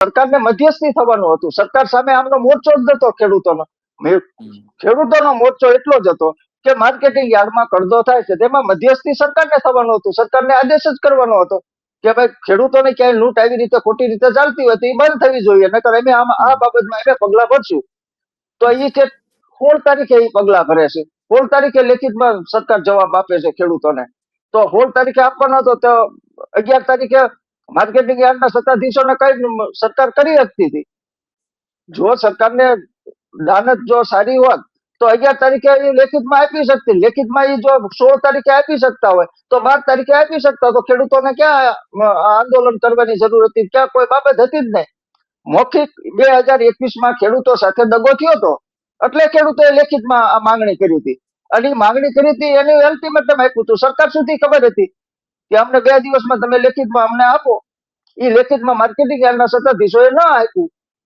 સરકારને મધ્યસ્થી થવાનું હતું. સરકાર સામે આમનો મોરચો જ નતો ખેડૂતોનો. ખેડૂતોનો મોરચો એટલો જ હતો કે માર્કેટિંગ યાર્ડમાં કડદો થાય છે તેમાં મધ્યસ્થી સરકારને થવાનું હતું. સરકારને આદેશ જ કરવાનો હતો કે ભાઈ ખેડૂતોને ક્યાંય લૂંટ આવી રીતે ખોટી રીતે ચાલતી હોય તો એ બંધ થવી જોઈએ, નકર અમે આ બાબતમાં અમે પગલા ભરશું. તો એ છે 16 તારીખે એ પગલા ભરે છે. 16 તારીખે લેખિતમાં સરકાર જવાબ આપે છે ખેડૂતોને. તો 16 તારીખે આપવાનો હતો તો 11 તારીખે માર્કેટિંગ યાર્ડના સત્તાધીશોને કઈ સરકાર કરી શકતી હતી. જો સરકારને દાનત જો સારી હોત તો 11 તારીખે એ લેખિતમાં આપી શકતી. લેખિતમાં એ જો 16 તારીખે આપી શકતા હોય તો 12 તારીખે આપી શકતા. તો ખેડૂતોને ક્યાં આંદોલન કરવાની જરૂર હતી? ક્યાં કોઈ બાબત હતી જ નહીં. મૌખિક 2021માં ખેડૂતો સાથે દગો થયો હતો એટલે ખેડૂતોએ લેખિતમાં આ માંગણી કરી હતી. અને એ માંગણી કરી હતી એનું અલ્ટિમેટમ આપ્યું હતું. સરકાર સુધી ખબર હતી કે અમને 2 દિવસમાં તમે લેખિતમાં અમને આપો. એ લેખિતમાં માર્કેટિંગ યાર્ડના સત્તાધીશોએ ન આપ્યું.